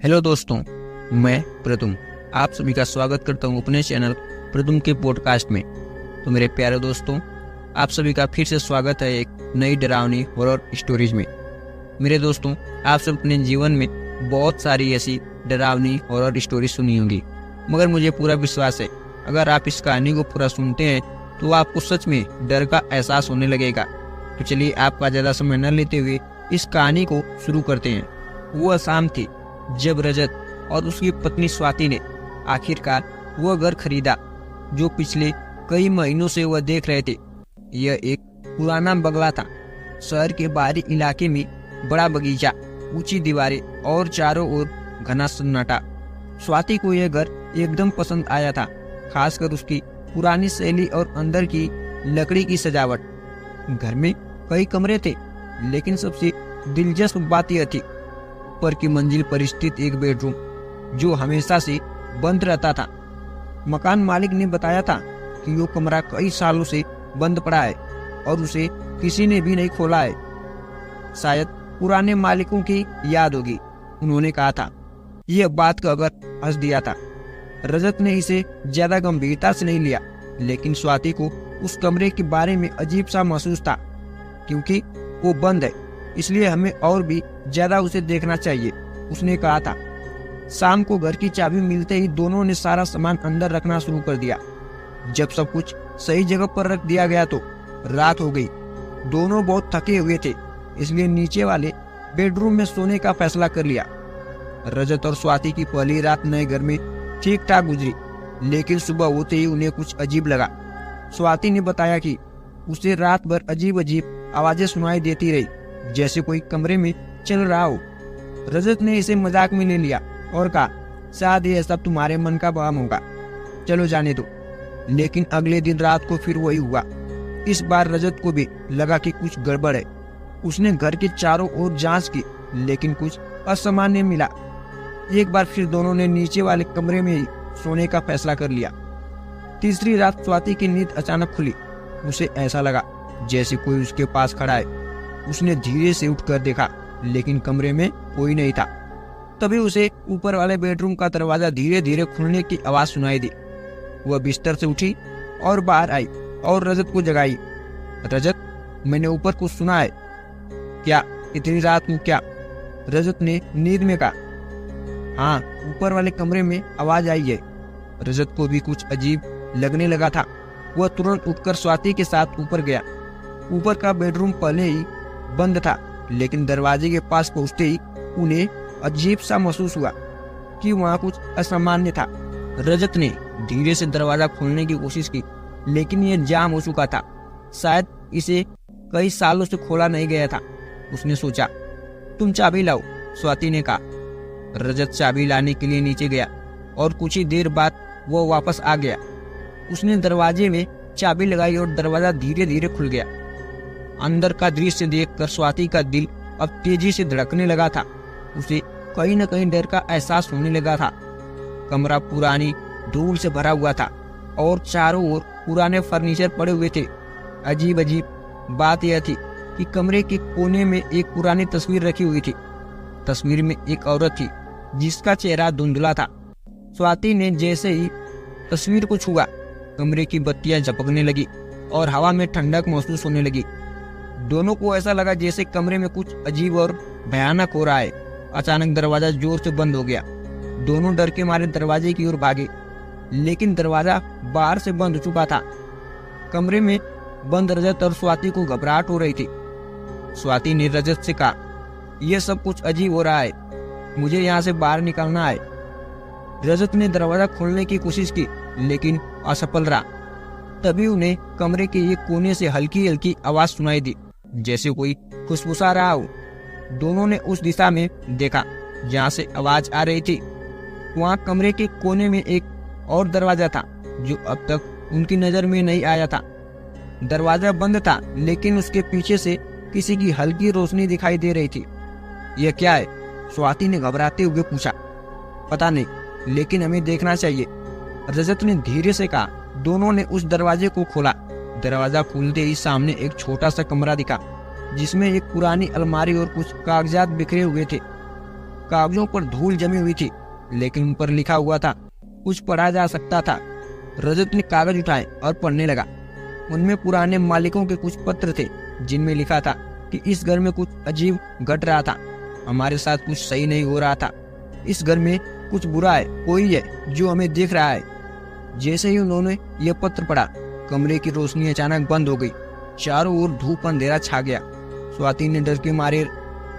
Hello दोस्तों, मैं प्रतुम आप सभी का स्वागत करता हूं अपने चैनल प्रतुम के पॉडकास्ट में। तो मेरे प्यारे दोस्तों, आप सभी का फिर से स्वागत है एक नई डरावनी हॉरर स्टोरीज में। मेरे दोस्तों, आप सब अपने जीवन में बहुत सारी ऐसी डरावनी हॉरर स्टोरी सुनी होंगी, मगर मुझे पूरा विश्वास है अगर आप इस कहानी को पूरा सुनते हैं तो आपको सच में डर का एहसास होने लगेगा। तो चलिए आपका ज़्यादा समय न लेते हुए इस कहानी को शुरू करते हैं। वह शाम थी जब रजत और उसकी पत्नी स्वाति ने आखिरकार वह घर खरीदा जो पिछले कई महीनों से वह देख रहे थे। यह एक पुराना बंगला था। शहर के बाहरी इलाके में बड़ा बगीचा, ऊंची दीवारें और चारों ओर घना सन्नाटा। स्वाति को यह घर एकदम पसंद आया था, खासकर उसकी पुरानी शैली और अंदर की लकड़ी की सजावट। घर में कई कमरे थे, लेकिन सबसे दिलचस्प बात यह थी ऊपर की मंजिल पर स्थित एक बेडरूम जो हमेशा से बंद रहता था। मकान मालिक ने बताया था कि वो कमरा कई सालों से बंद पड़ा है और उसे किसी ने भी नहीं खोला है। शायद पुराने मालिकों की याद होगी, उन्होंने कहा था। यह बात कहकर हंस दिया था। रजत ने इसे ज्यादा गंभीरता से नहीं लिया, लेकिन स्वाति को उस कमरे के बारे में अजीब सा महसूस था। क्योंकि वो बंद है, इसलिए हमें और भी ज्यादा उसे देखना चाहिए, उसने कहा था। शाम को घर की चाबी मिलते ही दोनों ने सारा सामान अंदर रखना शुरू कर दिया। जब सब कुछ सही जगह पर रख दिया गया तो रात हो गई। दोनों बहुत थके हुए थे, इसलिए नीचे वाले बेडरूम में सोने का फैसला कर लिया। रजत और स्वाति की पहली रात नए घर में ठीक ठाक गुजरी, लेकिन सुबह होते ही उन्हें कुछ अजीब लगा। स्वाति ने बताया कि उसे रात भर अजीब अजीब आवाजें सुनाई देती रही, जैसे कोई कमरे में चल रहा हो। रजत ने इसे मजाक में ले लिया और कहा, शायद ये सब तुम्हारे मन का वहम होगा, चलो जाने दो। लेकिन अगले दिन रात को फिर वही हुआ। इस बार रजत को भी लगा कि कुछ गड़बड़ है। उसने घर के चारों ओर जांच की, लेकिन कुछ असामान्य मिला। एक बार फिर दोनों ने नीचे वाले कमरे में ही सोने का फैसला कर लिया। तीसरी रात स्वाति की नींद अचानक खुली। उसे ऐसा लगा जैसे कोई उसके पास खड़ा है। उसने धीरे से उठकर देखा, लेकिन कमरे में कोई नहीं था। तभी उसे ऊपर वाले बेडरूम का दरवाजा धीरे धीरे खुलने की आवाज सुनाई दी। वह बिस्तर से उठी और बाहर आई और रजत को जगाई। रजत, मैंने ऊपर कुछ सुना है। क्या? इतनी रात को क्या? रजत ने नींद में कहा। हाँ, ऊपर वाले कमरे में आवाज आई है। रजत को भी कुछ अजीब लगने लगा था। वह तुरंत उठकर स्वाति के साथ ऊपर गया। ऊपर का बेडरूम पहले ही बंद था, लेकिन दरवाजे के पास पहुंचते ही उन्हें अजीब सा महसूस हुआ कि वहां कुछ असामान्य था। रजत ने धीरे से दरवाजा खोलने की कोशिश की, लेकिन यह जाम हो चुका था। शायद इसे कई सालों से खोला नहीं गया था। उसने सोचा। तुम चाबी लाओ, स्वाति ने कहा। रजत चाबी लाने के लिए नीचे गया और कुछ ही देर बाद वो वापस आ गया। उसने दरवाजे में चाबी लगाई और दरवाजा धीरे धीरे खुल गया। अंदर का दृश्य देखकर स्वाति का दिल अब तेजी से धड़कने लगा था। उसे कहीं न कहीं डर का एहसास होने लगा था। कमरा पुरानी धूल से भरा हुआ था और चारों ओर पुराने फर्नीचर पड़े हुए थे। अजीब अजीब बात यह थी कि कमरे के कोने में एक पुरानी तस्वीर रखी हुई थी। तस्वीर में एक औरत थी जिसका चेहरा धुंधला था। स्वाति ने जैसे ही तस्वीर को छुआ, कमरे की बत्तियां झपकने लगी और हवा में ठंडक महसूस होने लगी। दोनों को ऐसा लगा जैसे कमरे में कुछ अजीब और भयानक हो रहा है। अचानक दरवाजा जोर से बंद हो गया। दोनों डर के मारे दरवाजे की ओर भागे, लेकिन दरवाजा बाहर से बंद हो चुका था। कमरे में बंद रजत और स्वाति को घबराहट हो रही थी। स्वाति ने रजत से कहा, यह सब कुछ अजीब हो रहा है, मुझे यहाँ से बाहर निकलना है। रजत ने दरवाजा खोलने की कोशिश की, लेकिन असफल रहा। तभी उन्हें कमरे के एक कोने से हल्की हल्की आवाज सुनाई दी, जैसे कोई फुसफुसा रहा हो। दोनों ने उस दिशा में देखा जहाँ से आवाज आ रही थी। वहाँ कमरे के कोने में एक और दरवाजा था जो अब तक उनकी नजर में नहीं आया था। दरवाजा बंद था, लेकिन उसके पीछे से किसी की हल्की रोशनी दिखाई दे रही थी। यह क्या है? स्वाति ने घबराते हुए पूछा। पता नहीं, लेकिन हमें देखना चाहिए, रजत ने धीरे से कहा। दोनों ने उस दरवाजे को खोला। दरवाजा खुलते ही सामने एक छोटा सा कमरा दिखा, जिसमें एक पुरानी अलमारी और कुछ कागजात बिखरे हुए थे। कागजों पर धूल जमी हुई थी, लेकिन उन पर लिखा हुआ था, कुछ पढ़ा जा सकता था। रजत ने कागज उठाए और पढ़ने लगा। उनमें पुराने मालिकों के कुछ पत्र थे, जिनमें लिखा था कि इस घर में कुछ अजीब घट रहा था, हमारे साथ कुछ सही नहीं हो रहा था, इस घर में कुछ बुरा है, कोई है जो हमें देख रहा है। जैसे ही उन्होंने यह पत्र पढ़ा, कमरे की रोशनी अचानक बंद हो गई। चारों ओर धूप अंधेरा छा गया। स्वाति ने डर के मारे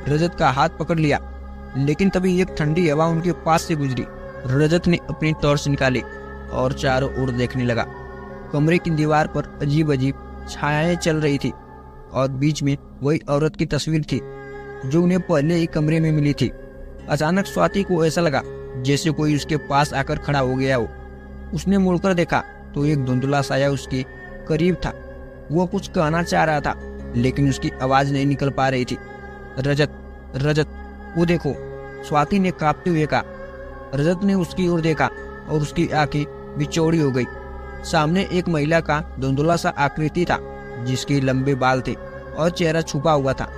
रजत का हाथ पकड़ लिया, लेकिन तभी एक ठंडी हवा उनके पास से गुजरी। रजत ने अपनी टॉर्च निकाली और चारों ओर देखने लगा। कमरे की दीवार पर अजीब अजीब छायाएं चल रही थी और बीच में वही औरत की तस्वीर थी जो उन्हें पहले ही कमरे में मिली थी। अचानक स्वाति को ऐसा लगा जैसे कोई उसके पास आकर खड़ा हो गया हो। उसने मुड़कर देखा तो एक धुंधला साया उसके करीब था। वो कुछ कहना चाह रहा था, लेकिन उसकी आवाज नहीं निकल पा रही थी। रजत, रजत, वो देखो, स्वाति ने कांपते हुए कहा। रजत ने उसकी ओर देखा और उसकी आंखें भी चौड़ी हो गई। सामने एक महिला का धुंधला सा आकृति था, जिसके लंबे बाल थे और चेहरा छुपा हुआ था।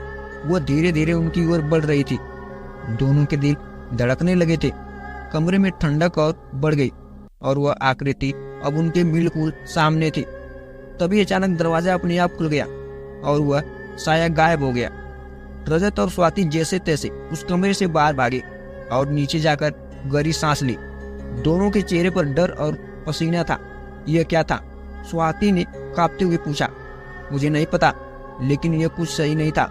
वो धीरे धीरे उनकी ओर बढ़ रही थी। दोनों के दिल धड़कने लगे थे। कमरे में ठंडक और बढ़ गई और वह आकृति अब उनके बिल्कुल सामने थी। तभी अचानक दरवाजा अपने आप खुल गया और वह साया गायब हो गया। रजत और स्वाति जैसे तैसे उस कमरे से बाहर भागे और नीचे जाकर गहरी सांस ली। दोनों के चेहरे पर डर और पसीना था। यह क्या था? स्वाति ने कांपते हुए पूछा। मुझे नहीं पता, लेकिन यह कुछ सही नहीं था,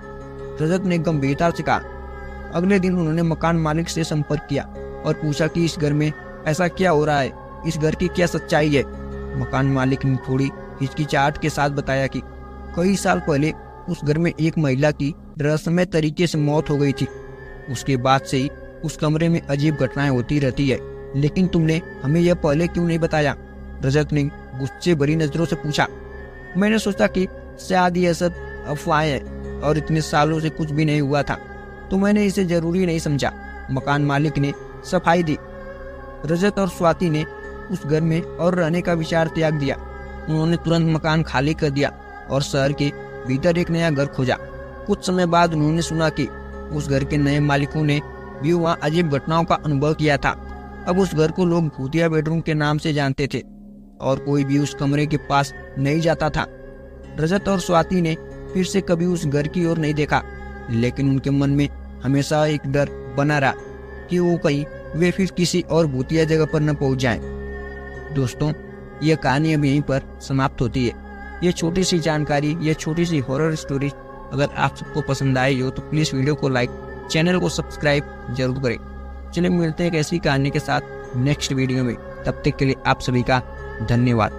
रजत ने गंभीरता से कहा। अगले दिन उन्होंने मकान मालिक से संपर्क किया और पूछा कि इस घर में ऐसा क्या हो रहा है, इस घर की क्या सच्चाई है। मकान मालिक ने थोड़ी हिचकिचाहट के साथ बताया कि कई साल पहले उस घर में एक महिला की रहस्यमय तरीके से मौत हो गई थी। उसके बाद से ही उस कमरे में अजीब घटनाएं होती रहती है, लेकिन तुमने हमें यह पहले क्यों नहीं बताया? रजत ने गुस्से भरी नजरों से पूछा। मैंने सोचा कि शायद ये सब अफवाहें है और इतने सालों से कुछ भी नहीं हुआ था, तो मैंने इसे जरूरी नहीं समझा। मकान मालिक ने सफाई दी। रजत और स्वाति ने उस घर में और रहने का विचार त्याग दिया। उन्होंने तुरंत मकान खाली कर दिया और शहर के भीतर एक नया घर खोजा। कुछ समय बाद उन्होंने सुना कि उस घर के नए मालिकों ने भी वहाँ अजीब घटनाओं का अनुभव किया था। अब उस घर को लोग भूतिया बेडरूम के नाम से जानते थे और कोई भी उस कमरे के पास नहीं जाता था। रजत और स्वाति ने फिर से कभी उस घर की ओर नहीं देखा, लेकिन उनके मन में हमेशा एक डर बना रहा कि वो कहीं वे फिर किसी और भूतिया जगह पर न पहुंच जाएं। दोस्तों, यह कहानी अब यहीं पर समाप्त होती है। ये छोटी सी जानकारी, ये छोटी सी हॉरर स्टोरी अगर आप सबको पसंद आई हो तो प्लीज़ वीडियो को लाइक, चैनल को सब्सक्राइब जरूर करें। चलिए मिलते हैं एक ऐसी कहानी के साथ नेक्स्ट वीडियो में। तब तक के लिए आप सभी का धन्यवाद।